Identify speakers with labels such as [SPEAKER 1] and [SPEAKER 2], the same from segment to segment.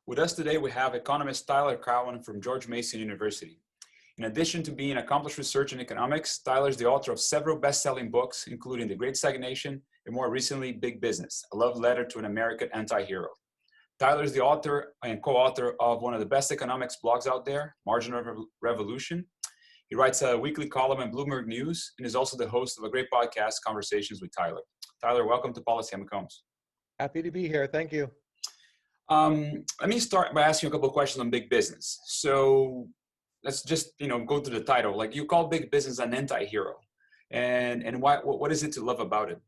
[SPEAKER 1] With us today, we have economist Tyler Cowen from George Mason University. In addition to being an accomplished researcher in economics, Tyler is the author of several best-selling books, including The Great Stagnation and more recently, Big Business, a love letter to an American antihero. Tyler is the author and co-author of one of the best economics blogs out there, Marginal Revolution. He writes a weekly column in Bloomberg News and is also the host of a great podcast, Conversations with Tyler. Tyler, welcome to Policy McCombs.
[SPEAKER 2] Happy to be here. Thank you.
[SPEAKER 1] Let me start by asking you a couple of questions on big business. So let's just go to the title. Like, you call big business an anti-hero, and what is it to love about it?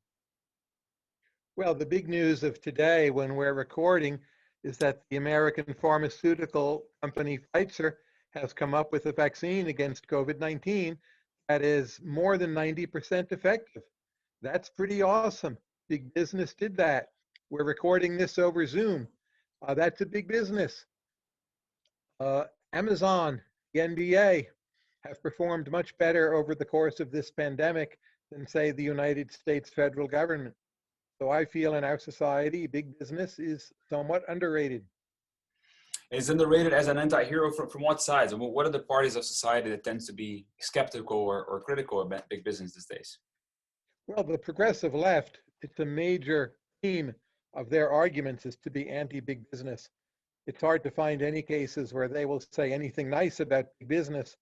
[SPEAKER 2] Well, the big news of today, when we're recording, is that the American pharmaceutical company Pfizer has come up with a vaccine against COVID-19 that is more than 90% effective. That's pretty awesome. Big business did that. We're recording this over Zoom. That's a big business. Amazon, the NBA, have performed much better over the course of this pandemic than, say, the United States federal government. So I feel in our society, big business is somewhat underrated.
[SPEAKER 1] Is underrated as an anti-hero from what sides? And what are the parties of society that tends to be skeptical or critical about big business these days?
[SPEAKER 2] Well, the progressive left, it's a major theme of their arguments is to be anti-big business. It's hard to find any cases where they will say anything nice about big business.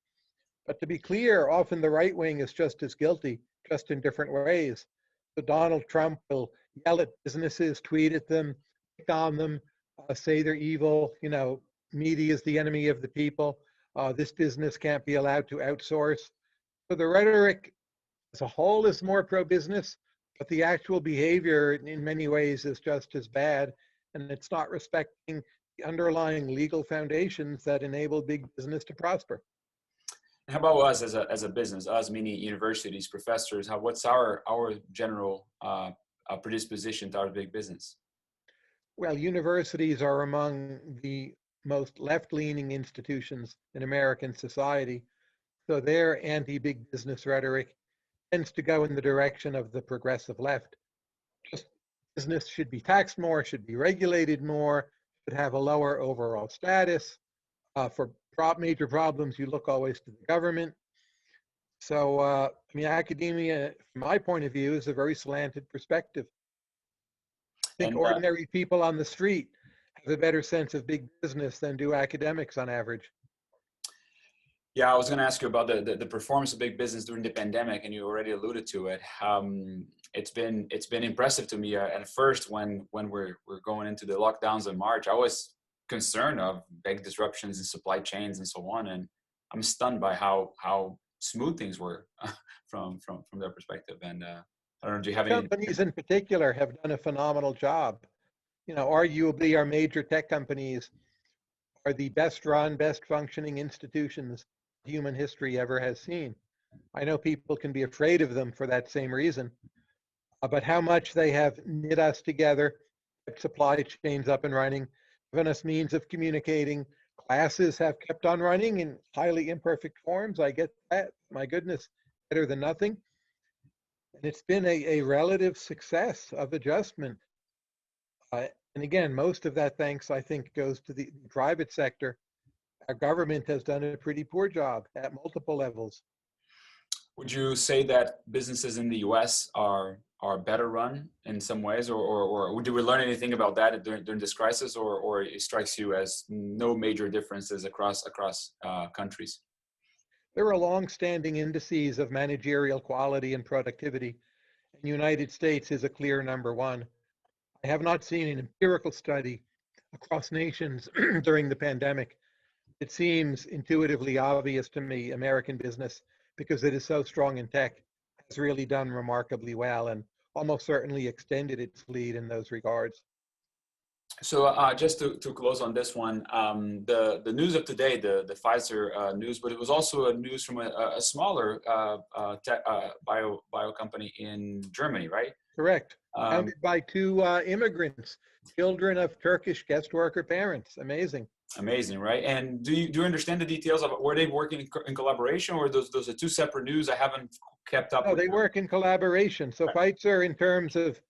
[SPEAKER 2] But to be clear, often the right wing is just as guilty, just in different ways. So Donald Trump will yell at businesses, tweet at them, pick on them, say they're evil, media is the enemy of the people, this business can't be allowed to outsource. So the rhetoric as a whole is more pro-business, but the actual behavior in many ways is just as bad, and it's not respecting the underlying legal foundations that enable big business to prosper.
[SPEAKER 1] How about us as a business, us meaning universities, professors, what's our general predisposition towards big business?
[SPEAKER 2] Well, universities are among the most left-leaning institutions in American society, so their anti-big business rhetoric tends to go in the direction of the progressive left. Just business should be taxed more, should be regulated more, should have a lower overall status. For major problems, you look always to the government. So, academia, from my point of view, is a very slanted perspective. I think ordinary people on the street have a better sense of big business than do academics on average.
[SPEAKER 1] Yeah, I was going to ask you about the performance of big business during the pandemic, and you already alluded to it. It's been impressive to me. At first, when we're going into the lockdowns in March, I was concerned of big disruptions in supply chains and so on, and I'm stunned by how smooth things were from their perspective. And I don't know, do you have any?
[SPEAKER 2] Companies in particular have done a phenomenal job. Arguably our major tech companies are the best run, best functioning institutions human history ever has seen. I know people can be afraid of them for that same reason, but how much they have knit us together, kept supply chains up and running, given us means of communicating. Classes have kept on running in highly imperfect forms. I get that. My goodness, better than nothing. And it's been a relative success of adjustment. And again, most of that thanks, I think, goes to the private sector. Our government has done a pretty poor job at multiple levels.
[SPEAKER 1] Would you say that businesses in the U.S. are better run in some ways, or did we learn anything about that during this crisis, or it strikes you as no major differences across countries?
[SPEAKER 2] There are long-standing indices of managerial quality and productivity, and the United States is a clear number one. I have not seen an empirical study across nations during the pandemic. It seems intuitively obvious to me American business, because it is so strong in tech, has really done remarkably well and almost certainly extended its lead in those regards.
[SPEAKER 1] So just to close on this one, the news of today, the Pfizer news, but it was also a news from a smaller bio company in Germany, right?
[SPEAKER 2] Correct. Founded by two immigrants, children of Turkish guest worker parents. Amazing.
[SPEAKER 1] Amazing, right? And do you understand the details of were they working in collaboration, or those are two separate news? I haven't kept up.
[SPEAKER 2] No, they work in collaboration. So Pfizer, in terms of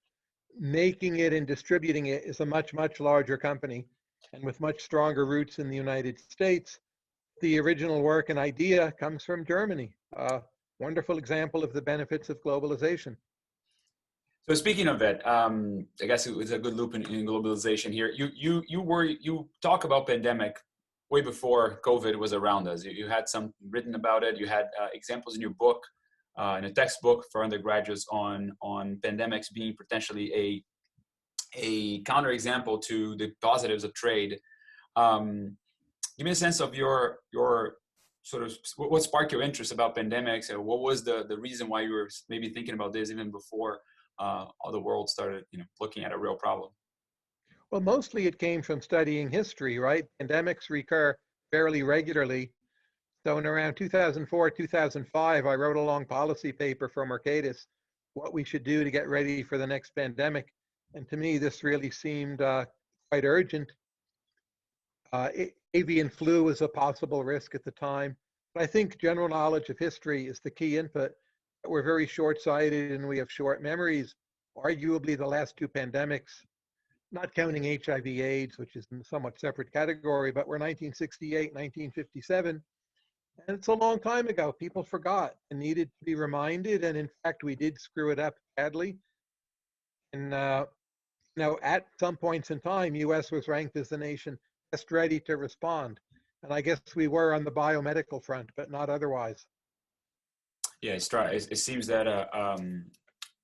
[SPEAKER 2] making it and distributing it, is a much larger company. and with much stronger roots in the United States. The original work and idea comes from Germany. Wonderful example of the benefits of globalization.
[SPEAKER 1] So speaking of that, I guess it was a good loop in globalization here. You talk about pandemic way before COVID was around us. You had some written about it. You had examples in your book, in a textbook for undergraduates on pandemics being potentially a counterexample to the positives of trade. Give me a sense of your sort of what sparked your interest about pandemics, and what was the reason why you were maybe thinking about this even before all the world started, looking at a real problem.
[SPEAKER 2] Well, mostly it came from studying history, right? Pandemics recur fairly regularly. So in around 2004, 2005, I wrote a long policy paper for Mercatus, what we should do to get ready for the next pandemic. And to me, this really seemed quite urgent. Avian flu was a possible risk at the time. But I think general knowledge of history is the key input. We're very short-sighted and we have short memories. Arguably the last two pandemics, not counting HIV/AIDS, which is in a somewhat separate category, but we're 1968, 1957. And it's a long time ago. People forgot and needed to be reminded. And in fact, we did screw it up badly. And at some points in time, US was ranked as the nation best ready to respond. And I guess we were on the biomedical front, but not otherwise.
[SPEAKER 1] Yeah, it seems that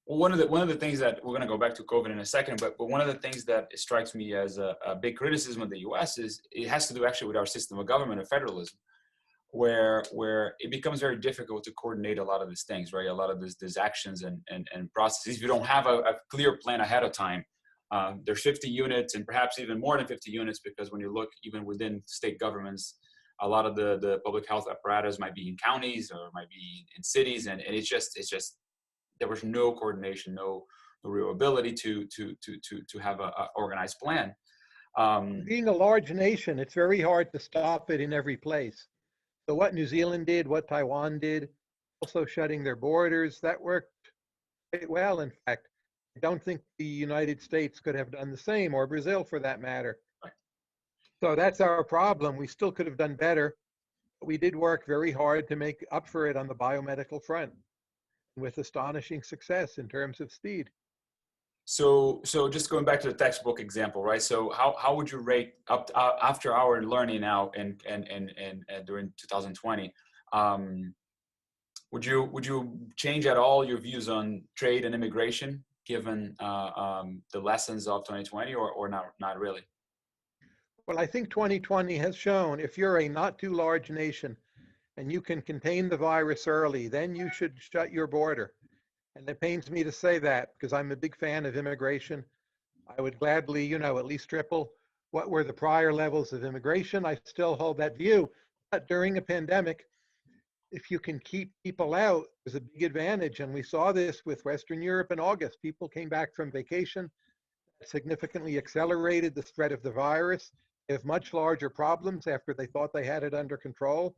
[SPEAKER 1] one of the things that we're going to go back to COVID in a second, but one of the things that strikes me as a big criticism of the U.S. is it has to do actually with our system of government of federalism, where it becomes very difficult to coordinate a lot of these things, right? A lot of these actions and processes. If you don't have a clear plan ahead of time, there's 50 units and perhaps even more than 50 units, because when you look even within state governments, a lot of the public health apparatus might be in counties or might be in cities, and it's just there was no coordination, no real ability to have a organized plan.
[SPEAKER 2] Being a large nation, it's very hard to stop it in every place. So what New Zealand did, what Taiwan did, also shutting their borders, that worked quite well, in fact. I don't think the United States could have done the same, or Brazil for that matter.
[SPEAKER 1] Right.
[SPEAKER 2] So that's our problem. We still could have done better. But we did work very hard to make up for it on the biomedical front, with astonishing success in terms of speed.
[SPEAKER 1] So just going back to the textbook example, right? So how would you rate up after our learning now and during 2020? Would you change at all your views on trade and immigration given the lessons of 2020, or not really?
[SPEAKER 2] Well, I think 2020 has shown if you're a not too large nation and you can contain the virus early, then you should shut your border. And it pains me to say that because I'm a big fan of immigration. I would gladly, at least triple what were the prior levels of immigration. I still hold that view. But during a pandemic, if you can keep people out, there's a big advantage. And we saw this with Western Europe in August. People came back from vacation, significantly accelerated the spread of the virus. They have much larger problems after they thought they had it under control.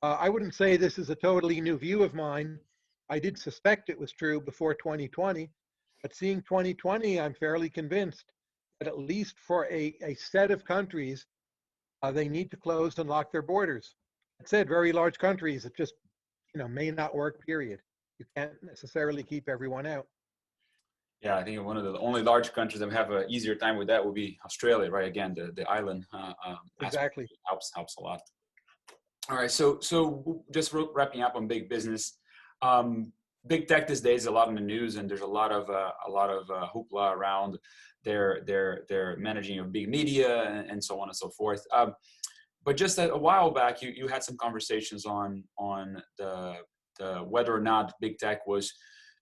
[SPEAKER 2] I wouldn't say this is a totally new view of mine. I did suspect it was true before 2020, but seeing 2020, I'm fairly convinced that at least for a set of countries, they need to close and lock their borders. That said, very large countries, it just may not work, period. You can't necessarily keep everyone out.
[SPEAKER 1] Yeah, I think one of the only large countries that have an easier time with that would be Australia, right? Again, the island
[SPEAKER 2] Exactly
[SPEAKER 1] helps a lot. All right, so just wrapping up on big business. Big tech these days is a lot in the news, and there's a lot of hoopla around their managing of big media and so on and so forth. But just a while back, you had some conversations on the whether or not big tech was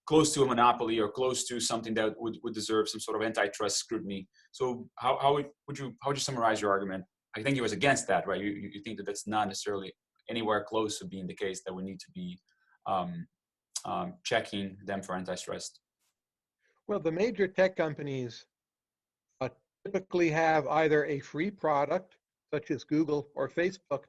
[SPEAKER 1] close to a monopoly or close to something that would deserve some sort of antitrust scrutiny. So how would you summarize your argument? I think it was against that, right? You think that that's not necessarily anywhere close to being the case, that we need to be checking them for antitrust.
[SPEAKER 2] Well, the major tech companies typically have either a free product, such as Google or Facebook,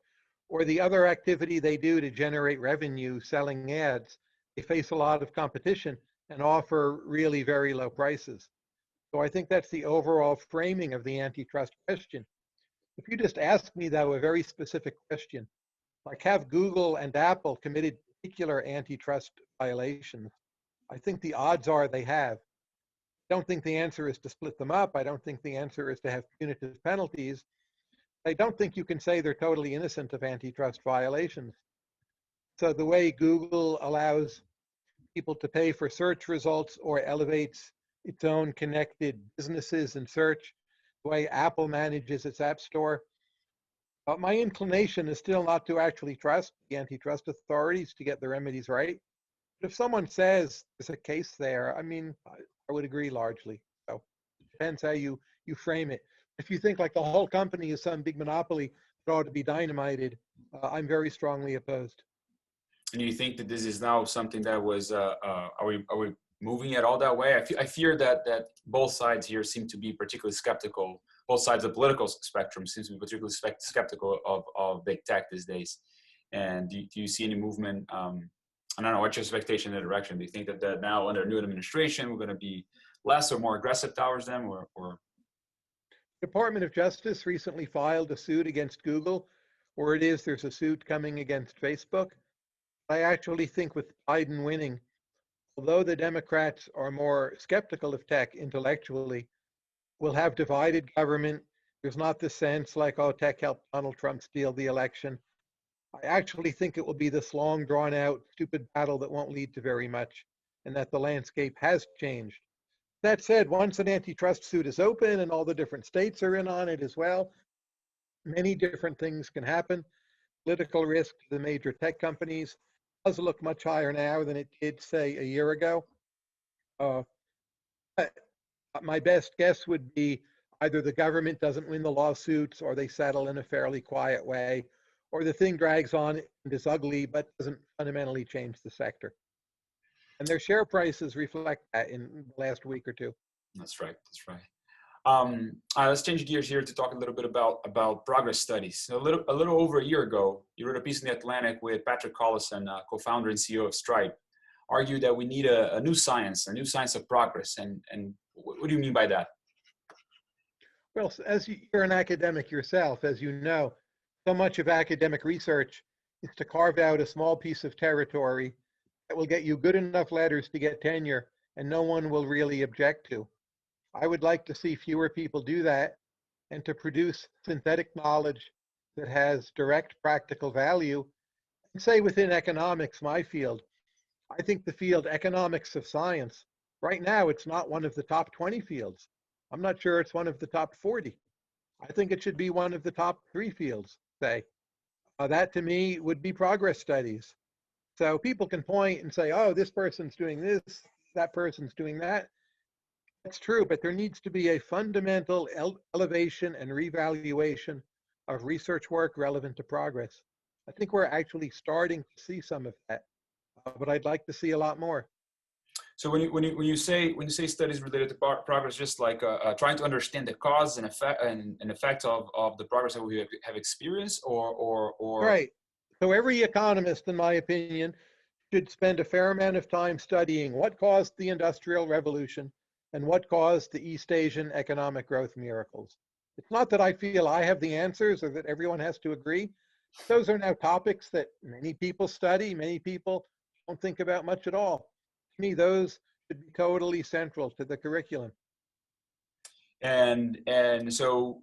[SPEAKER 2] or the other activity they do to generate revenue selling ads. They face a lot of competition and offer really very low prices. So I think that's the overall framing of the antitrust question. If you just ask me, though, a very specific question, like have Google and Apple committed particular antitrust violations, I think the odds are they have. I don't think the answer is to split them up. I don't think the answer is to have punitive penalties. I don't think you can say they're totally innocent of antitrust violations. So the way Google allows people to pay for search results or elevates its own connected businesses in search, the way Apple manages its app store, my inclination is still not to actually trust the antitrust authorities to get the remedies right. But if someone says there's a case there, I mean, I would agree largely. So it depends how you frame it. If you think like the whole company is some big monopoly that ought to be dynamited, I'm very strongly opposed.
[SPEAKER 1] And you think that this is now something that was, are we moving it all that way? I fear that both sides here seem to be particularly skeptical. Both sides of the political spectrum seem to be particularly skeptical of big tech these days. And do you see any movement? I don't know, what's your expectation in that direction? Do you think that now under a new administration, we're going to be less or more aggressive towards them, or?
[SPEAKER 2] Department of Justice recently filed a suit against Google, or there's a suit coming against Facebook. I actually think with Biden winning, although the Democrats are more skeptical of tech intellectually, we'll have divided government. There's not the sense like, oh, tech helped Donald Trump steal the election. I actually think it will be this long, drawn out, stupid battle that won't lead to very much, and that the landscape has changed. That said, once an antitrust suit is open and all the different states are in on it as well, many different things can happen. Political risk to the major tech companies does look much higher now than it did, say, a year ago. My best guess would be either the government doesn't win the lawsuits or they settle in a fairly quiet way, or the thing drags on and is ugly but doesn't fundamentally change the sector. And their share prices reflect that in the last week or two.
[SPEAKER 1] That's right. That's right. Let's change gears here to talk a little bit about progress studies. A little over a year ago, you wrote a piece in the Atlantic with Patrick Collison, co-founder and CEO of Stripe, argued that we need a new science of progress. And what do you mean by that?
[SPEAKER 2] Well, as you're an academic yourself, as you know, so much of academic research is to carve out a small piece of territory that will get you good enough letters to get tenure and no one will really object to. I would like to see fewer people do that and to produce synthetic knowledge that has direct practical value. And say within economics, my field, I think the field economics of science, right now it's not one of the top 20 fields. I'm not sure it's one of the top 40. I think it should be one of the top 3 fields, say. That to me would be progress studies. So people can point and say, oh, this person's doing this, that person's doing that. That's true, but there needs to be a fundamental elevation and revaluation of research work relevant to progress. I think we're actually starting to see some of that, but I'd like to see a lot more.
[SPEAKER 1] So when you say studies related to progress, just like trying to understand the cause and effect of the progress that we have experienced, or
[SPEAKER 2] Right. So every economist, in my opinion, should spend a fair amount of time studying what caused the Industrial Revolution and what caused the East Asian economic growth miracles. It's not that I feel I have the answers or that everyone has to agree. Those are now topics that many people study, many people don't think about much at all. To me, those should be totally central to the curriculum.
[SPEAKER 1] And so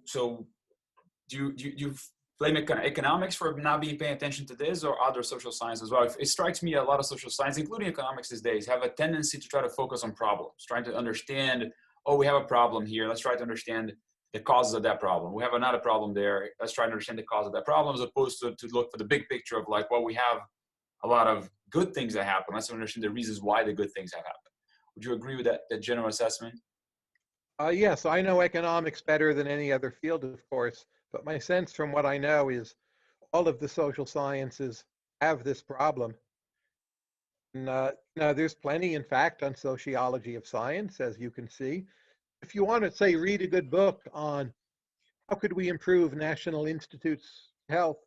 [SPEAKER 1] do you blame economics for not being paying attention to this, or other social science as well? It strikes me a lot of social science, including economics these days, have a tendency to try to focus on problems, trying to understand, oh, we have a problem here, let's try to understand the causes of that problem. We have another problem there, let's try to understand the cause of that problem, as opposed to look for the big picture of like, well, we have a lot of good things that happen, let's understand the reasons why the good things have happened. Would you agree with that general assessment?
[SPEAKER 2] Yes, I know economics better than any other field, of course, but my sense from what I know is all of the social sciences have this problem. And, there's plenty, in fact, on sociology of science, as you can see. If you want to, say, read a good book on how could we improve National Institutes health,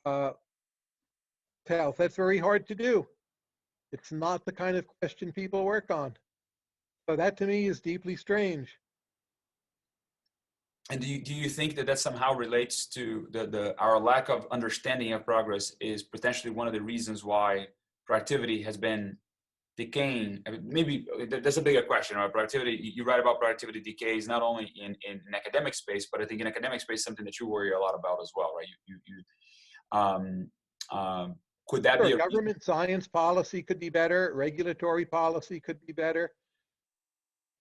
[SPEAKER 2] that's very hard to do. It's not the kind of question people work on. So that to me is deeply strange.
[SPEAKER 1] And do you think that that somehow relates to our lack of understanding of progress is potentially one of the reasons why productivity has been decaying? I mean, maybe that's a bigger question. Right? Productivity, you write about productivity decays not only in academic space, but I think in academic space, something that you worry a lot about as well, right? Um, um, could that
[SPEAKER 2] Sure,
[SPEAKER 1] be a
[SPEAKER 2] government science policy could be better, regulatory policy could be better.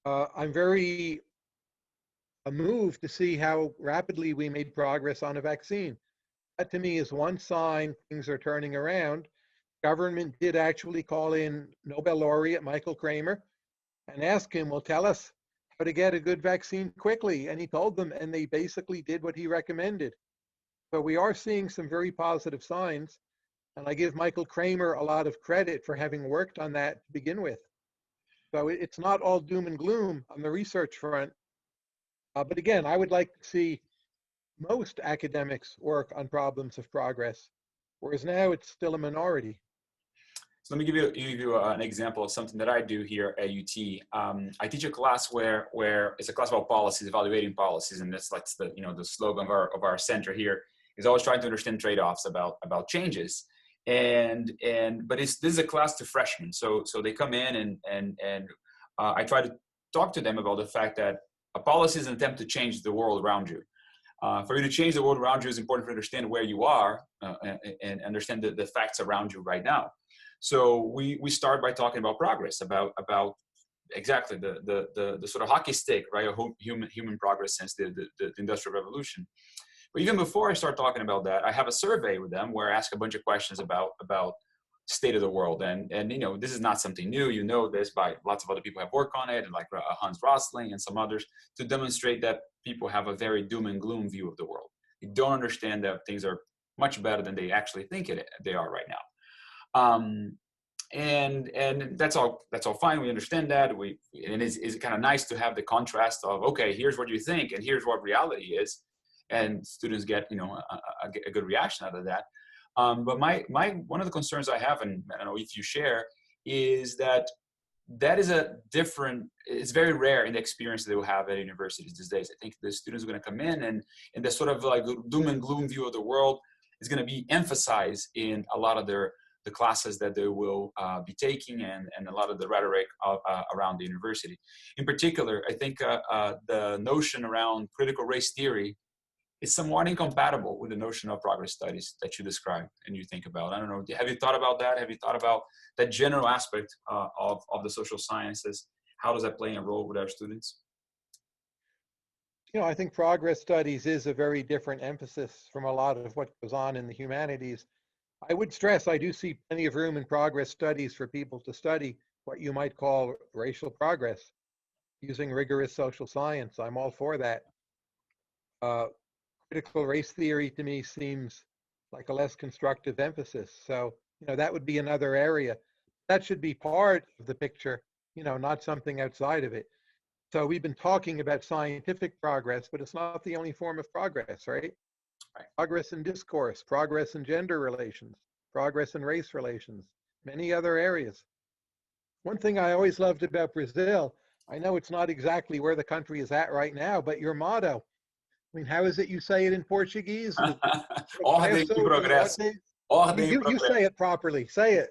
[SPEAKER 2] I'm very moved to see how rapidly we made progress on a vaccine. That to me is one sign things are turning around. Government did actually call in Nobel laureate Michael Kramer and ask him, well, tell us how to get a good vaccine quickly. And he told them, and they basically did what he recommended. So we are seeing some very positive signs. And I give Michael Kramer a lot of credit for having worked on that to begin with. So it's not all doom and gloom on the research front. But again, I would like to see most academics work on problems of progress, whereas now it's still a minority.
[SPEAKER 1] So let me give you an example of something that I do here at UT. I teach a class where it's a class about policies, evaluating policies, and that's like the slogan of our center here is always trying to understand trade-offs about changes. But this is a class to freshmen, so they come in and I try to talk to them about the fact that a policy is an attempt to change the world around you. For you to change the world around you, it's important to understand where you are and understand the facts around you right now. So we start by talking about progress, about exactly the sort of hockey stick, right, of human progress since the Industrial Revolution. But even before I start talking about that, I have a survey with them where I ask a bunch of questions about state of the world, and this is not something new. You know this by lots of other people have worked on it, and like Hans Rosling and some others, to demonstrate that people have a very doom and gloom view of the world. They don't understand that things are much better than they actually think they are right now. And that's all fine. We understand that. And it's kind of nice to have the contrast of, okay, here's what you think and here's what reality is, and students get a good reaction out of that. But my one of the concerns I have, and I don't know if you share, is that is it's very rare in the experience that they will have at universities these days. I think the students are going to come in and the sort of like doom and gloom view of the world is going to be emphasized in a lot of the classes that they will be taking and a lot of the rhetoric around the university. In particular, I think the notion around critical race theory is somewhat incompatible with the notion of progress studies that you describe and you think about. I don't know, have you thought about that? Have you thought about that general aspect of the social sciences? How does that play a role with our students?
[SPEAKER 2] I think progress studies is a very different emphasis from a lot of what goes on in the humanities. I would stress I do see plenty of room in progress studies for people to study what you might call racial progress using rigorous social science. I'm all for that. Critical race theory to me seems like a less constructive emphasis. So, that would be another area. That should be part of the picture, not something outside of it. So we've been talking about scientific progress, but it's not the only form of progress, right? Progress in discourse, progress in gender relations, progress in race relations, many other areas. One thing I always loved about Brazil, I know it's not exactly where the country is at right now, but your motto, I mean, how is it you say it in Portuguese?
[SPEAKER 1] Ordem e progresso. Ordem e
[SPEAKER 2] You say it properly. Say it.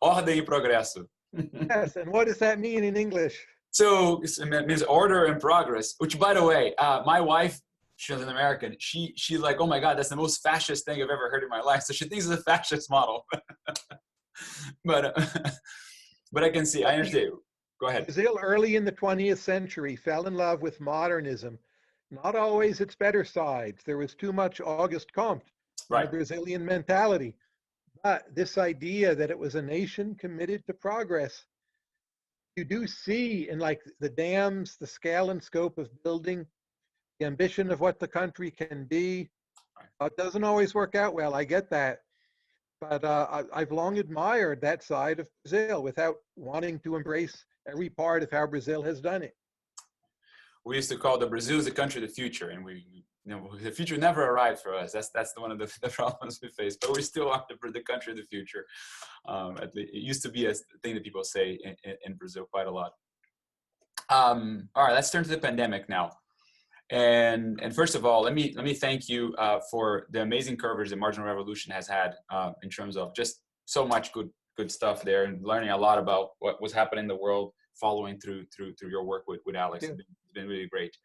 [SPEAKER 1] Ordem e progresso.
[SPEAKER 2] Yes, and what does that mean in English?
[SPEAKER 1] So it means order and progress, which, by the way, my wife, she's an American. She's like, oh my God, that's the most fascist thing I've ever heard in my life. So she thinks it's a fascist model. but I can see, I understand. Go ahead.
[SPEAKER 2] Brazil, early in the 20th century, fell in love with modernism. Not always its better sides. There was too much Auguste Comte in the Brazilian mentality. But this idea that it was a nation committed to progress, you do see in like the dams, the scale and scope of building, the ambition of what the country can be. It doesn't always work out well. I get that. But I've long admired that side of Brazil without wanting to embrace every part of how Brazil has done it.
[SPEAKER 1] We used to call Brazil the country of the future, and the future never arrived for us. That's one of the problems we face. But we still are the country of the future. It used to be a thing that people say in Brazil quite a lot. All right, let's turn to the pandemic now. And first of all, let me thank you for the amazing coverage that Marginal Revolution has had in terms of just so much good stuff there, and learning a lot about what was happening in the world, following through your work with Alex.
[SPEAKER 2] Yeah.
[SPEAKER 1] It's been really great.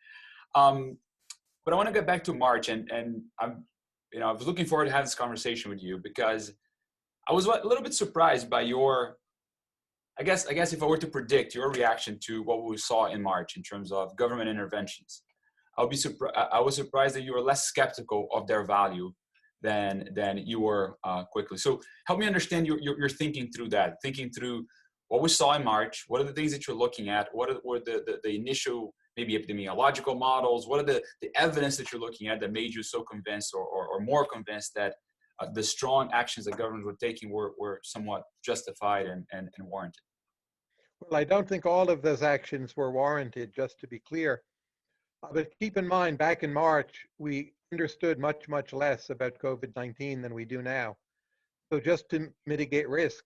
[SPEAKER 1] But I want to get back to March, and I'm, I was looking forward to have this conversation with you because I was a little bit surprised by your, I guess if I were to predict your reaction to what we saw in March in terms of government interventions, I was surprised that you were less skeptical of their value than you were quickly. So help me understand your thinking through that, thinking through what we saw in March. What are the things that you're looking at? What were the initial maybe epidemiological models? What are the evidence that you're looking at that made you so convinced or more convinced that the strong actions that governments were taking were somewhat justified and warranted?
[SPEAKER 2] Well, I don't think all of those actions were warranted, just to be clear. But keep in mind, back in March, we understood much, much less about COVID-19 than we do now. So just to mitigate risk,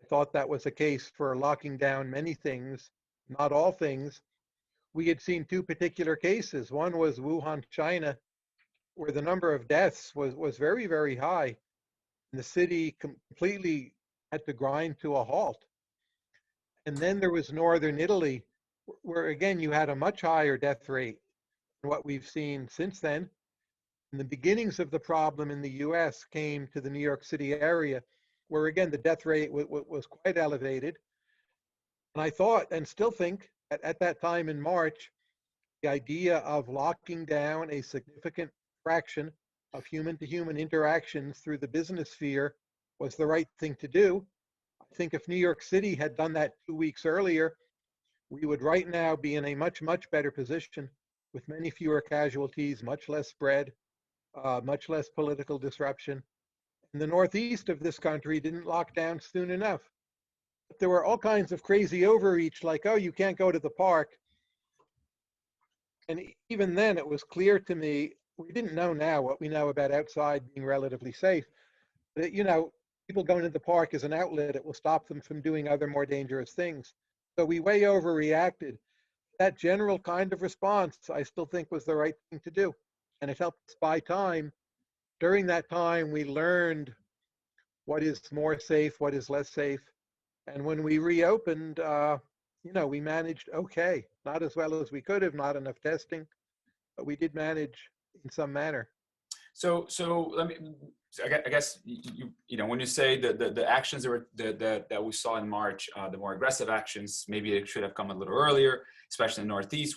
[SPEAKER 2] I thought that was a case for locking down many things, not all things. We had seen two particular cases. One was Wuhan, China, where the number of deaths was very, very high. And the city completely had to grind to a halt. And then there was Northern Italy, where again, you had a much higher death rate than what we've seen since then. And the beginnings of the problem in the US came to the New York City area, where again, the death rate was quite elevated. And I thought, and still think, at that time in March, the idea of locking down a significant fraction of human-to-human interactions through the business sphere was the right thing to do. I think if New York City had done that 2 weeks earlier, we would right now be in a much, much better position with many fewer casualties, much less spread, much less political disruption. And the northeast of this country didn't lock down soon enough. But there were all kinds of crazy overreach, like, oh, you can't go to the park. And even then, it was clear to me, we didn't know now what we know about outside being relatively safe. But, people going to the park is an outlet. It will stop them from doing other more dangerous things. So we way overreacted. That general kind of response, I still think, was the right thing to do. And it helped us buy time. During that time, we learned what is more safe, what is less safe. And when we reopened, we managed okay. Not as well as we could have, not enough testing, but we did manage in some manner.
[SPEAKER 1] So let me. I guess when you say the actions that we saw in March, the more aggressive actions, maybe it should have come a little earlier, especially in the Northeast.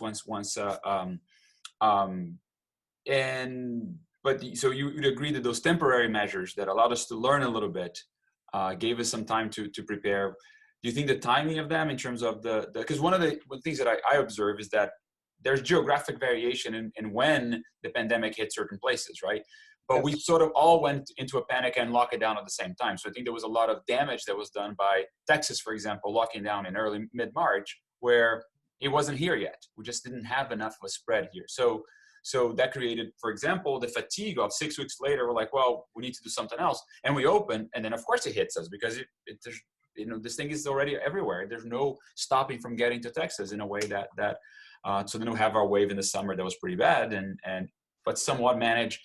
[SPEAKER 1] So you would agree that those temporary measures that allowed us to learn a little bit gave us some time to prepare. Do you think the timing of them in terms of because one of the things that I observe is that there's geographic variation in when the pandemic hit certain places, right? But we sort of all went into a panic and locked it down at the same time. So I think there was a lot of damage that was done by Texas, for example, locking down in early mid-March, where it wasn't here yet. We just didn't have enough of a spread here. So that created, for example, the fatigue of 6 weeks later. We're like, well, we need to do something else. And we open, and then of course it hits us because this thing is already everywhere. There's no stopping from getting to Texas in a way that so then we have our wave in the summer that was pretty bad, but somewhat managed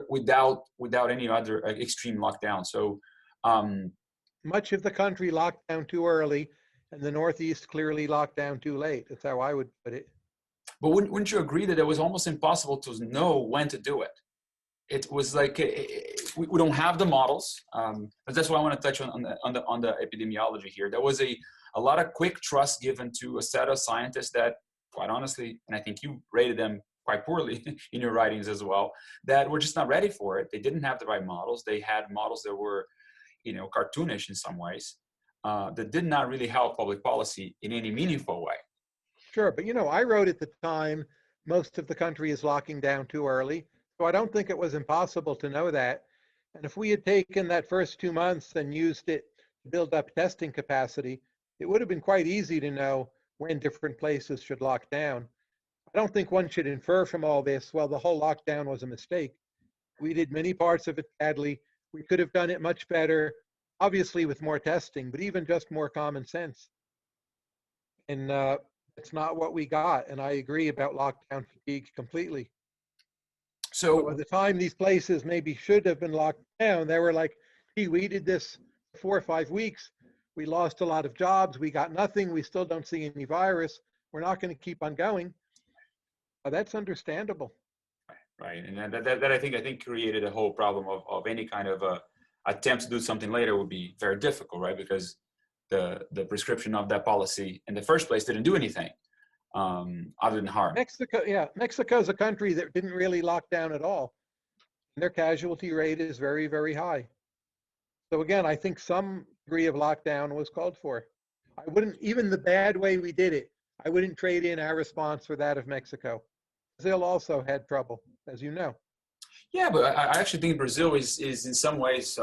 [SPEAKER 1] without any other extreme lockdown. So
[SPEAKER 2] much of the country locked down too early, and the Northeast clearly locked down too late. That's how I would put it.
[SPEAKER 1] But wouldn't you agree that it was almost impossible to know when to do it? It was like we don't have the models. But that's why I want to touch on the epidemiology here. There was a lot of quick trust given to a set of scientists that, quite honestly, and I think you rated them quite poorly in your writings as well, that were just not ready for it. They didn't have the right models. They had models that were, cartoonish in some ways, that did not really help public policy in any meaningful way.
[SPEAKER 2] Sure, but I wrote at the time, most of the country is locking down too early. So I don't think it was impossible to know that. And if we had taken that first 2 months and used it to build up testing capacity, it would have been quite easy to know when different places should lock down. I don't think one should infer from all this, well, the whole lockdown was a mistake. We did many parts of it badly. We could have done it much better, obviously with more testing, but even just more common sense. And It's not what we got. And I agree about lockdown fatigue completely. So by
[SPEAKER 1] So
[SPEAKER 2] the time these places maybe should have been locked down, they were like, gee, we did this 4 or 5 weeks. We lost a lot of jobs. We got nothing. We still don't see any virus. We're not going to keep on going. That's understandable.
[SPEAKER 1] right, and that I think created a whole problem of any kind of attempt to do something later would be very difficult, right? Because the prescription of that policy in the first place didn't do anything other than harm.
[SPEAKER 2] Mexico, yeah, Mexico is a country that didn't really lock down at all. And their casualty rate is very, very high. So again, I think some degree of lockdown was called for. I wouldn't, even the bad way we did it, I wouldn't trade in our response for that of Mexico. Brazil also had trouble, as you know.
[SPEAKER 1] Yeah, but I actually think Brazil is in some ways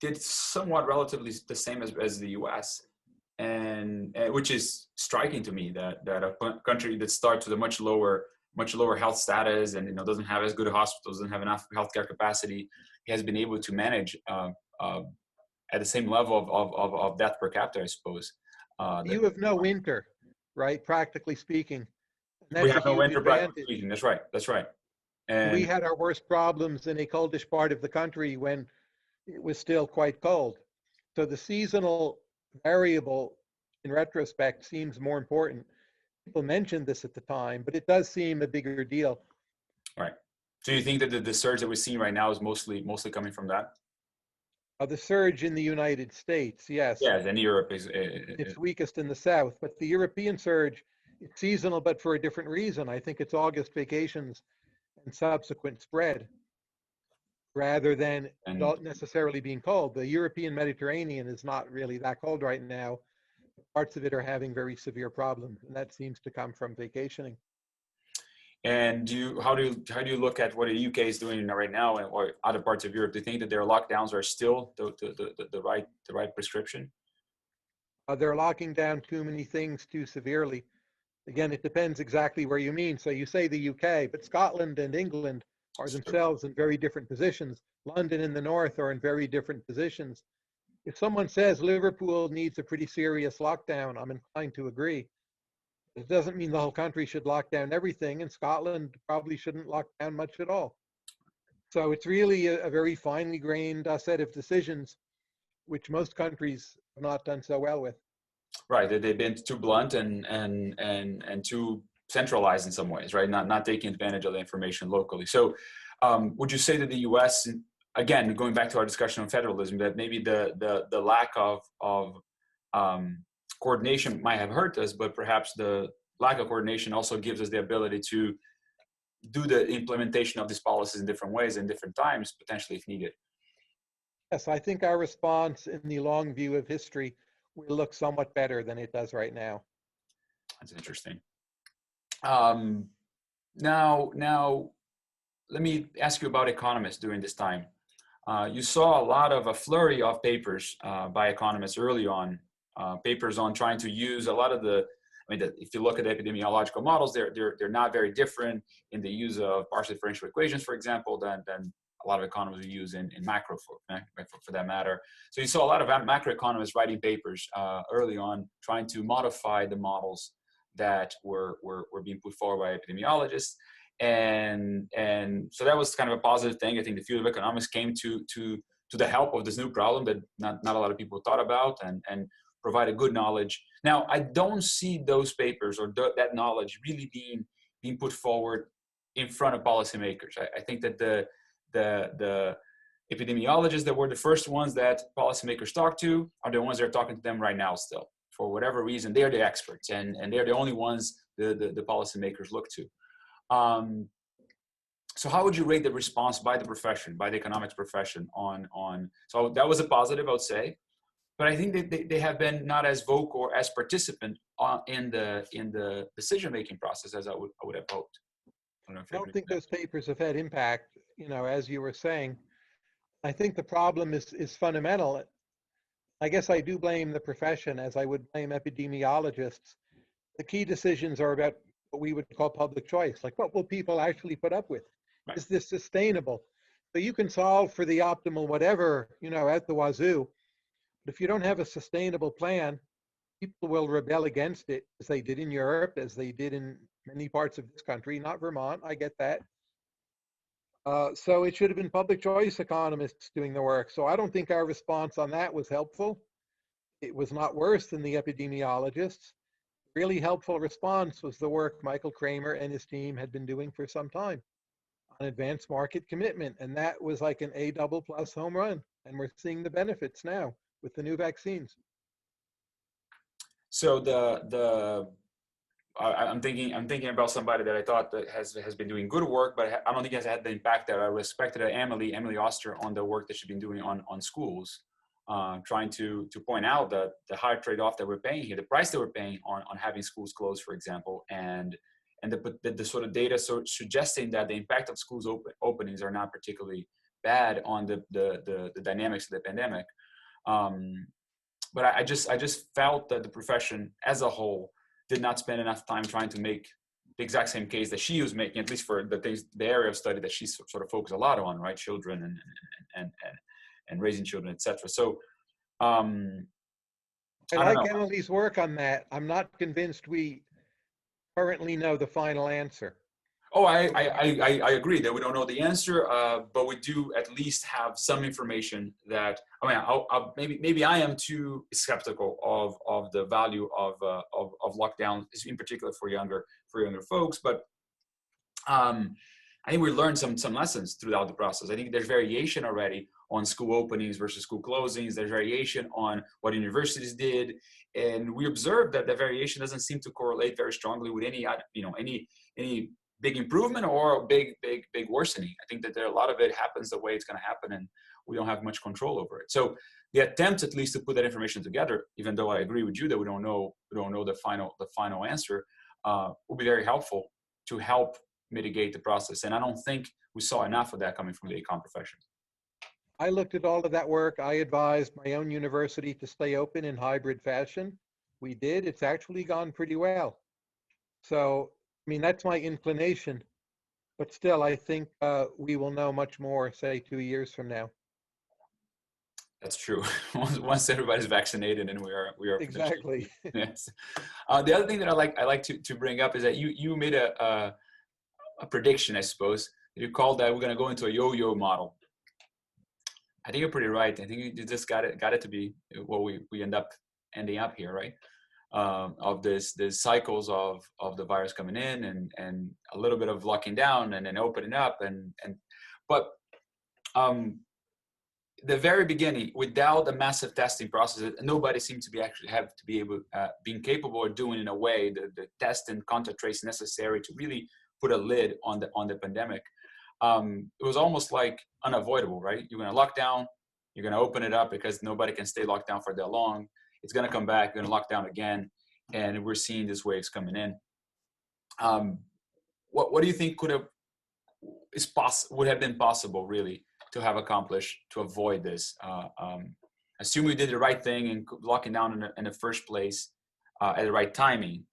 [SPEAKER 1] did somewhat relatively the same as the U.S. and which is striking to me that a country that starts with a much lower health status and doesn't have as good hospitals, doesn't have enough healthcare capacity, has been able to manage at the same level of death per capita, I suppose.
[SPEAKER 2] You have no winter, right? Practically speaking. And
[SPEAKER 1] We
[SPEAKER 2] that's a
[SPEAKER 1] have no
[SPEAKER 2] huge
[SPEAKER 1] winter practically
[SPEAKER 2] advantage.
[SPEAKER 1] speaking. That's right. That's right.
[SPEAKER 2] And we
[SPEAKER 1] And
[SPEAKER 2] had our worst problems in a coldish part of the country when it was still quite cold. So the seasonal variable, in retrospect, seems more important. People mentioned this at the time, but it does seem a bigger deal.
[SPEAKER 1] right. So you think that the surge that we're seeing right now is mostly coming from that?
[SPEAKER 2] The surge in the United States, yes,
[SPEAKER 1] Yes, and Europe is
[SPEAKER 2] it's weakest in the South, but the European surge, it's seasonal, but for a different reason. I think it's August vacations and subsequent spread rather than
[SPEAKER 1] and
[SPEAKER 2] not necessarily being cold. The European Mediterranean is not really that cold right now. Parts of it are having very severe problems, and that seems to come from vacationing.
[SPEAKER 1] And how do you look at what the UK is doing right now, or other parts of Europe? Do you think that their lockdowns are still the right prescription?
[SPEAKER 2] They're locking down too many things too severely. Again, it depends exactly where you mean. So you say the UK, but Scotland and England are themselves in very different positions. London and the North are in very different positions. If someone says Liverpool needs a pretty serious lockdown, I'm inclined to agree. It doesn't mean the whole country should lock down everything, and Scotland probably shouldn't lock down much at all. So it's really a very finely grained set of decisions, which most countries have not done so well with.
[SPEAKER 1] Right, they've been too blunt and too centralized in some ways, right? Not taking advantage of the information locally. So, would you say that the U.S. again, going back to our discussion on federalism, that maybe the lack of coordination might have hurt us, but perhaps the lack of coordination also gives us the ability to do the implementation of these policies in different ways and different times, potentially if needed.
[SPEAKER 2] Yes, I think our response in the long view of history will look somewhat better than it does right now.
[SPEAKER 1] That's interesting. Now, let me ask you about economists during this time. You saw a lot of a flurry of papers by economists early on, papers on trying to use a lot of the. I mean, if you look at epidemiological models, they're not very different in the use of partial differential equations, for example, than a lot of economists use in macro for that matter. So you saw a lot of macroeconomists writing papers early on trying to modify the models that were being put forward by epidemiologists. And so that was kind of a positive thing. I think the field of economics came to the help of this new problem that not a lot of people thought about and provide a good knowledge. Now, I don't see those papers or that knowledge really being put forward in front of policymakers. I think that the epidemiologists that were the first ones that policymakers talk to are the ones that are talking to them right now still. For whatever reason, they're the experts and they're the only ones the policymakers look to. So how would you rate the response by the profession, by the economics profession on so that was a positive, I would say. But I think that they have been not as vocal or as participant in the decision-making process as I would have hoped.
[SPEAKER 2] I don't think those papers have had impact, as you were saying. I think the problem is fundamental. I guess I do blame the profession as I would blame epidemiologists. The key decisions are about what we would call public choice. Like, what will people actually put up with? Right. Is this sustainable? So you can solve for the optimal whatever, at the wazoo. But if you don't have a sustainable plan, people will rebel against it, as they did in Europe, as they did in many parts of this country, not Vermont, I get that. So it should have been public choice economists doing the work. So I don't think our response on that was helpful. It was not worse than the epidemiologists. Really helpful response was the work Michael Kramer and his team had been doing for some time on advanced market commitment. And that was like an A+ home run. And we're seeing the benefits now with the new vaccines.
[SPEAKER 1] So I'm thinking about somebody that I thought that has been doing good work, but I don't think has had the impact that I respected Emily Oster on the work that she's been doing on schools, trying to point out that the high trade-off that we're paying here, the price that we're paying on having schools closed, for example, and the sort of data suggesting that the impact of schools openings are not particularly bad on the dynamics of the pandemic. But I just felt that the profession as a whole did not spend enough time trying to make the exact same case that she was making, at least for the area of study that she sort of focused a lot on, right? Children and raising children, etc. So
[SPEAKER 2] I like
[SPEAKER 1] know.
[SPEAKER 2] Emily's work on that. I'm not convinced we currently know the final answer.
[SPEAKER 1] Oh, I agree that we don't know the answer, but we do at least have some information that, I mean, maybe I am too skeptical of the value of lockdown, in particular for younger folks. But I think we learned some lessons throughout the process. I think there's variation already on school openings versus school closings. There's variation on what universities did, and we observed that the variation doesn't seem to correlate very strongly with any big improvement or big worsening. I think that there a lot of it happens the way it's going to happen, and we don't have much control over it. So the attempt, at least, to put that information together, even though I agree with you that we don't know the final answer, will be very helpful to help mitigate the process. And I don't think we saw enough of that coming from the econ profession.
[SPEAKER 2] I looked at all of that work. I advised my own university to stay open in hybrid fashion. We did. It's actually gone pretty well. So, I mean, that's my inclination. But still, I think we will know much more, say, 2 years from now.
[SPEAKER 1] That's true. Once everybody's vaccinated, and we are
[SPEAKER 2] exactly.
[SPEAKER 1] Yes. The other thing that I like to bring up is that you made a prediction, I suppose. You called that we're going to go into a yo-yo model. I think you're pretty right. I think you just got it to be what we ending up here, right? Of this cycles of the virus coming in and a little bit of locking down and then opening up but the very beginning, without a massive testing process, nobody seemed to be being capable of doing in a way the test and contact trace necessary to really put a lid on the pandemic. It was almost like unavoidable, right? You're going to lock down, you're going to open it up because nobody can stay locked down for that long. It's going to come back, you're going to lock down again, and we're seeing these waves coming in. What do you think would have been possible, really, to have accomplished to avoid this? Assume we did the right thing in locking down in the first place at the right timing.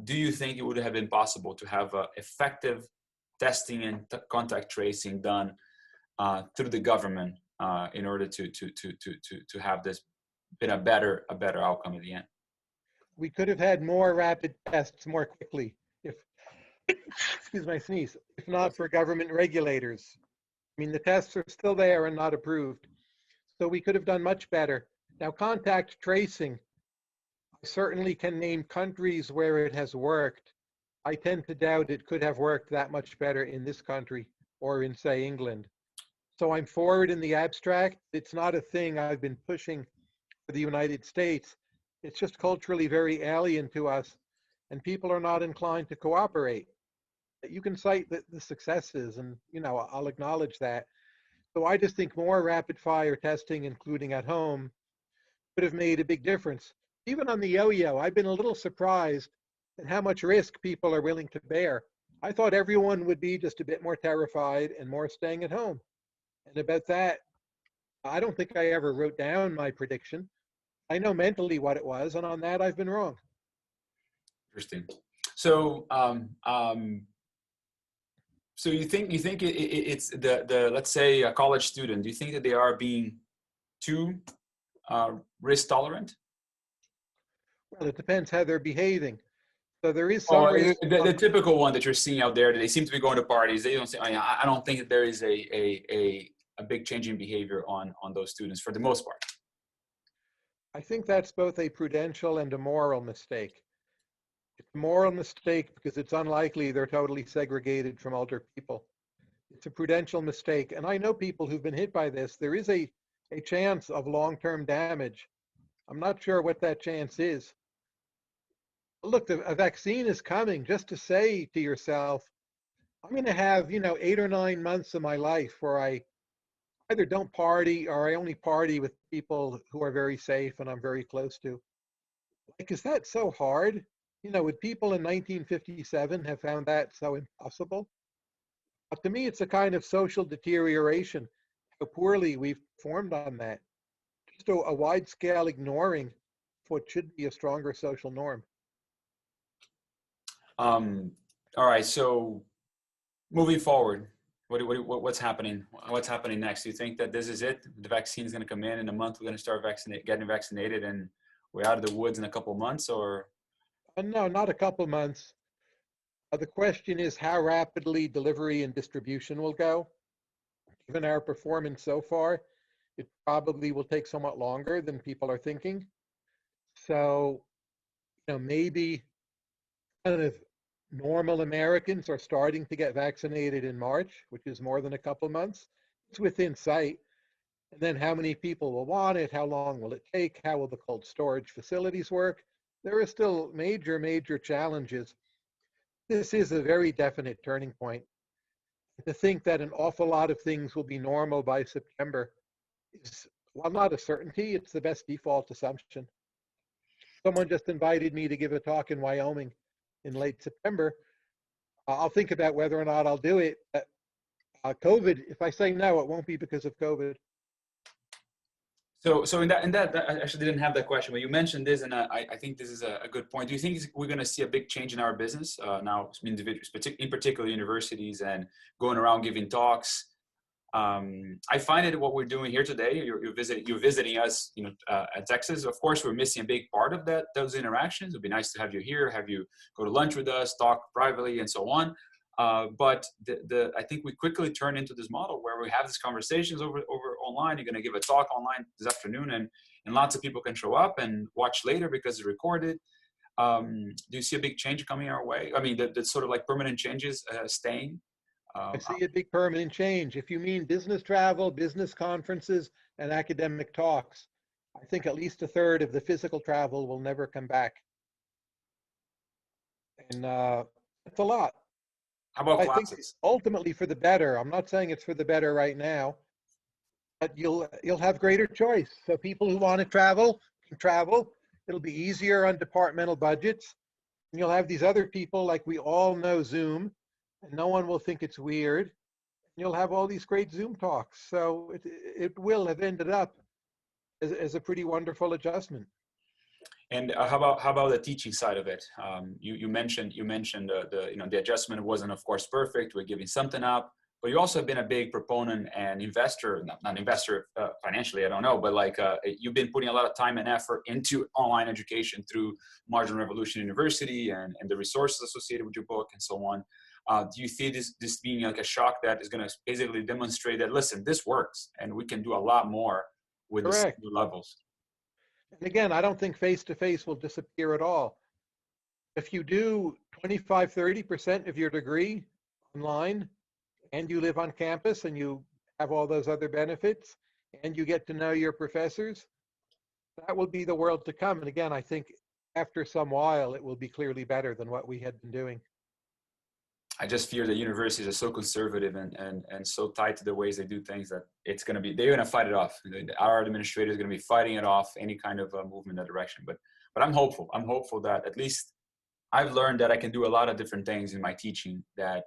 [SPEAKER 1] Do you think it would have been possible to have effective testing and contact tracing done through the government in order to have this been a better outcome at the end?
[SPEAKER 2] We could have had more rapid tests more quickly if, excuse my sneeze, if not for government regulators. I mean, the tests are still there and not approved. So we could have done much better. Now, contact tracing, I certainly can name countries where it has worked. I tend to doubt it could have worked that much better in this country or in, say, England. So I'm for it in the abstract. It's not a thing I've been pushing for the United States. It's just culturally very alien to us, and people are not inclined to cooperate. You can cite the successes, and I'll acknowledge that. So I just think more rapid fire testing, including at home, would have made a big difference. Even on the yo-yo, I've been a little surprised at how much risk people are willing to bear. I thought everyone would be just a bit more terrified and more staying at home. And about that, I don't think I ever wrote down my prediction. I know mentally what it was, and on that I've been wrong.
[SPEAKER 1] Interesting. So, so you think it's the let's say a college student? Do you think that they are being too risk tolerant?
[SPEAKER 2] Well, it depends how they're behaving. So there is some
[SPEAKER 1] Oh,
[SPEAKER 2] risk.
[SPEAKER 1] the typical one that you're seeing out there, they seem to be going to parties. They don't say, I don't think that there is a big change in behavior on those students for the most part.
[SPEAKER 2] I think that's both a prudential and a moral mistake. It's a moral mistake because it's unlikely they're totally segregated from older people. It's a prudential mistake. And I know people who've been hit by this. There is a chance of long-term damage. I'm not sure what that chance is. Look, a vaccine is coming. Just to say to yourself, I'm going to have, 8 or 9 months of my life where I either don't party or I only party with people who are very safe and I'm very close to. Like, is that so hard? Would people in 1957 have found that so impossible? But to me, it's a kind of social deterioration, how poorly we've performed on that. Just a wide-scale ignoring of what should be a stronger social norm.
[SPEAKER 1] All right, so moving forward, what's happening? What's happening next? Do you think that this is it? The vaccine is going to come in a month. We're going to start getting vaccinated, and we're out of the woods in a couple of months, or?
[SPEAKER 2] No, not a couple months. The question is how rapidly delivery and distribution will go. Given our performance so far, it probably will take somewhat longer than people are thinking. So, maybe kind of normal Americans are starting to get vaccinated in March, which is more than a couple months. It's within sight. And then how many people will want it? How long will it take? How will the cold storage facilities work? There are still major, major challenges. This is a very definite turning point. To think that an awful lot of things will be normal by September is, well, not a certainty. It's the best default assumption. Someone just invited me to give a talk in Wyoming in late September. I'll think about whether or not I'll do it. COVID, if I say no, it won't be because of COVID.
[SPEAKER 1] So in that I actually didn't have that question, but you mentioned this, and I think this is a good point. Do you think we're going to see a big change in our business now, individuals, in particular universities, and going around giving talks? I find it what we're doing here today. You're visiting us, at Texas. Of course, we're missing a big part of those interactions. It'd be nice to have you here, have you go to lunch with us, talk privately, and so on. But I think we quickly turn into this model where we have these conversations over online. You're going to give a talk online this afternoon, and lots of people can show up and watch later because it's recorded. Do you see a big change coming our way? I mean, the sort of like permanent changes staying?
[SPEAKER 2] I see a big permanent change. If you mean business travel, business conferences, and academic talks, I think at least a third of the physical travel will never come back. And it's a lot.
[SPEAKER 1] How about
[SPEAKER 2] I
[SPEAKER 1] classes?
[SPEAKER 2] think ultimately for the better. I'm not saying it's for the better right now, but you'll have greater choice. So people who want to travel can travel. It'll be easier on departmental budgets. And you'll have these other people, like we all know Zoom, and no one will think it's weird. And you'll have all these great Zoom talks. So it will have ended up as a pretty wonderful adjustment.
[SPEAKER 1] And how about the teaching side of it? You mentioned the adjustment wasn't, of course, perfect. We're giving something up, but you also have been a big proponent and investor, not investor financially, I don't know, but you've been putting a lot of time and effort into online education through Margin Revolution University and the resources associated with your book and so on. Do you see this being like a shock that is going to basically demonstrate that, listen, this works and we can do a lot more with the levels?
[SPEAKER 2] And again, I don't think face-to-face will disappear at all. If you do 25, 30% of your degree online and you live on campus and you have all those other benefits and you get to know your professors, that will be the world to come. And again, I think after some while, it will be clearly better than what we had been doing.
[SPEAKER 1] I just fear that universities are so conservative and so tied to the ways they do things that they're going to fight it off. Our administrator is going to be fighting it off, any kind of movement in that direction. But I'm hopeful. I'm hopeful that at least I've learned that I can do a lot of different things in my teaching that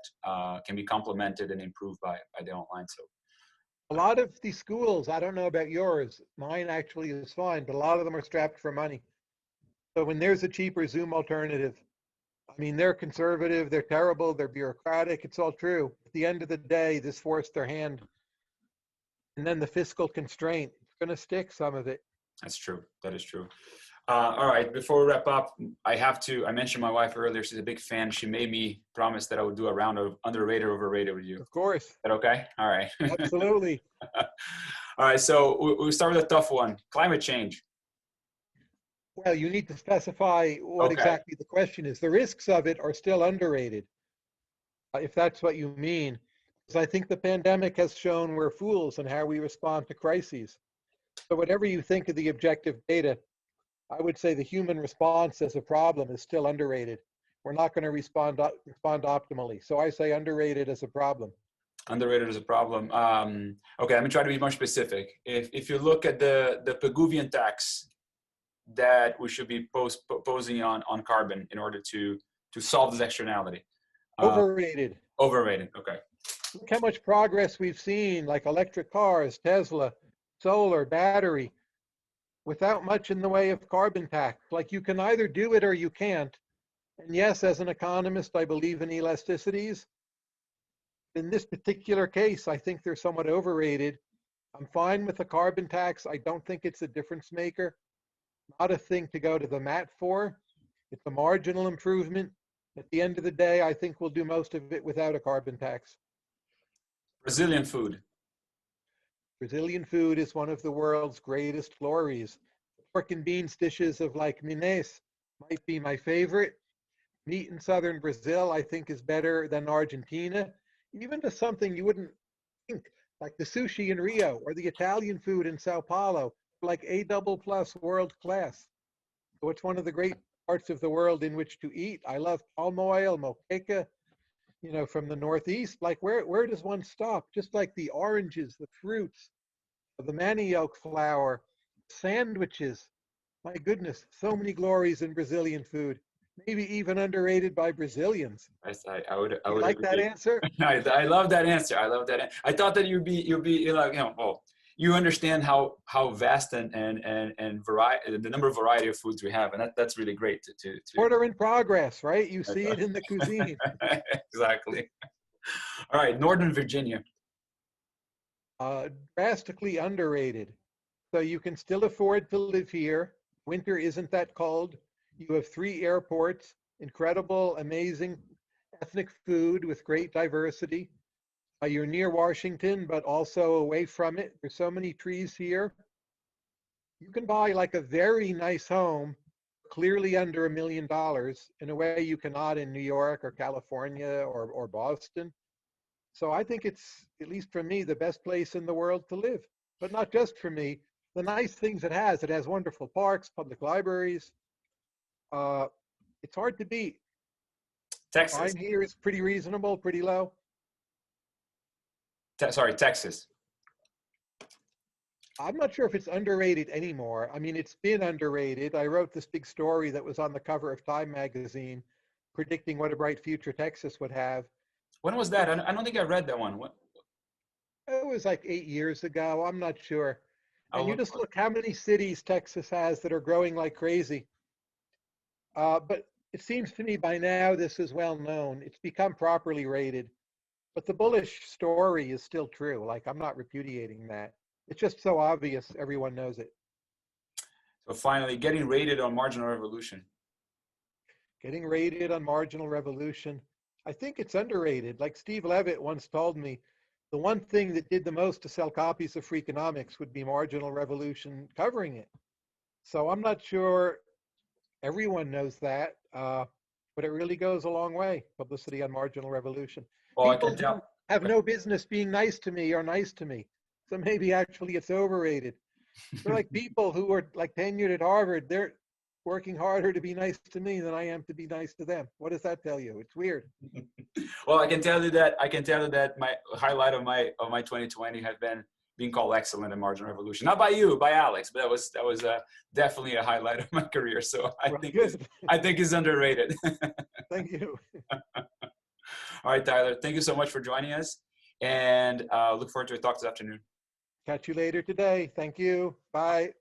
[SPEAKER 1] can be complemented and improved by the online. So
[SPEAKER 2] a lot of these schools, I don't know about yours, mine actually is fine, but a lot of them are strapped for money. So when there's a cheaper Zoom alternative, I mean, they're conservative, they're terrible, they're bureaucratic, it's all true. At the end of the day, this forced their hand. And then the fiscal constraint, it's going to stick, some of it.
[SPEAKER 1] That's true. That is true. All right, before we wrap up, I mentioned my wife earlier. She's a big fan. She made me promise that I would do a round of underrated, overrated with you.
[SPEAKER 2] Of course.
[SPEAKER 1] Is that okay? All right.
[SPEAKER 2] Absolutely.
[SPEAKER 1] All right, so we'll start with a tough one. Climate change.
[SPEAKER 2] Well, you need to specify what
[SPEAKER 1] Okay.
[SPEAKER 2] exactly the question is. The risks of it are still underrated, if that's what you mean. Because I think the pandemic has shown we're fools in how we respond to crises. So whatever you think of the objective data, I would say the human response as a problem is still underrated. We're not going to respond optimally. So I say underrated as a problem.
[SPEAKER 1] Underrated as a problem. Okay, let me try to be more specific. If you look at the Pigouvian tax that we should be posing on carbon in order to solve this externality.
[SPEAKER 2] Overrated.
[SPEAKER 1] Overrated, okay.
[SPEAKER 2] Look how much progress we've seen, like electric cars, Tesla, solar, battery, without much in the way of carbon tax. Like you can either do it or you can't. And yes, as an economist, I believe in elasticities. In this particular case, I think they're somewhat overrated. I'm fine with the carbon tax. I don't think it's a difference maker. Not a thing to go to the mat for. It's a marginal improvement. At the end of the day, I think we'll do most of it without a carbon tax.
[SPEAKER 1] Brazilian food.
[SPEAKER 2] Brazilian food is one of the world's greatest glories. Pork and beans dishes of like Minas might be my favorite. Meat in southern Brazil, I think, is better than Argentina. Even to something you wouldn't think, like the sushi in Rio or the Italian food in Sao Paulo, like A++ world class. So it's one of the great parts of the world in which to eat. I love palm oil, moqueca, from the Northeast. Like where does one stop? Just like the oranges, the fruits, the manioc flour, sandwiches. My goodness, so many glories in Brazilian food. Maybe even underrated by Brazilians.
[SPEAKER 1] I would
[SPEAKER 2] like
[SPEAKER 1] agree.
[SPEAKER 2] that answer?
[SPEAKER 1] I love that answer. I thought that you'd be like, you understand how vast and the number of variety of foods we have, and that's really great to
[SPEAKER 2] Order in progress, right? You see it in the cuisine.
[SPEAKER 1] Exactly. All right, Northern Virginia.
[SPEAKER 2] Drastically underrated. So you can still afford to live here. Winter isn't that cold. You have 3 airports, incredible, amazing ethnic food with great diversity. You're near Washington, but also away from it. There's so many trees here. You can buy like a very nice home, clearly under $1 million, in a way you cannot in New York or California or Boston. So I think it's, at least for me, the best place in the world to live. But not just for me. The nice things it has wonderful parks, public libraries. It's hard to beat.
[SPEAKER 1] Texas.
[SPEAKER 2] Crime here is pretty reasonable, pretty low.
[SPEAKER 1] Texas.
[SPEAKER 2] I'm not sure if it's underrated anymore. I mean, it's been underrated. I wrote this big story that was on the cover of Time magazine predicting what a bright future Texas would have.
[SPEAKER 1] When was that? I don't think I read that one.
[SPEAKER 2] It was like 8 years ago. I'm not sure. And you just look how many cities Texas has that are growing like crazy. But it seems to me by now this is well known. It's become properly rated. But the bullish story is still true. Like, I'm not repudiating that. It's just so obvious, everyone knows it.
[SPEAKER 1] So finally, getting rated on marginal revolution.
[SPEAKER 2] Getting rated on marginal revolution. I think it's underrated. Like Steve Levitt once told me, the one thing that did the most to sell copies of Freakonomics would be marginal revolution covering it. So I'm not sure everyone knows that, but it really goes a long way, publicity on marginal revolution.
[SPEAKER 1] Well,
[SPEAKER 2] People
[SPEAKER 1] I can tell.
[SPEAKER 2] have no business being nice to me or nice to me. So maybe actually it's overrated. They're like people who are like tenured at Harvard. They're working harder to be nice to me than I am to be nice to them. What does that tell you? It's weird.
[SPEAKER 1] Well, I can tell you that my highlight of my 2020 has been being called excellent in marginal revolution. Not by you, by Alex, but that was definitely a highlight of my career. So I think it's underrated.
[SPEAKER 2] Thank you.
[SPEAKER 1] All right, Tyler. Thank you so much for joining us, and look forward to a talk this afternoon.
[SPEAKER 2] Catch you later today. Thank you. Bye.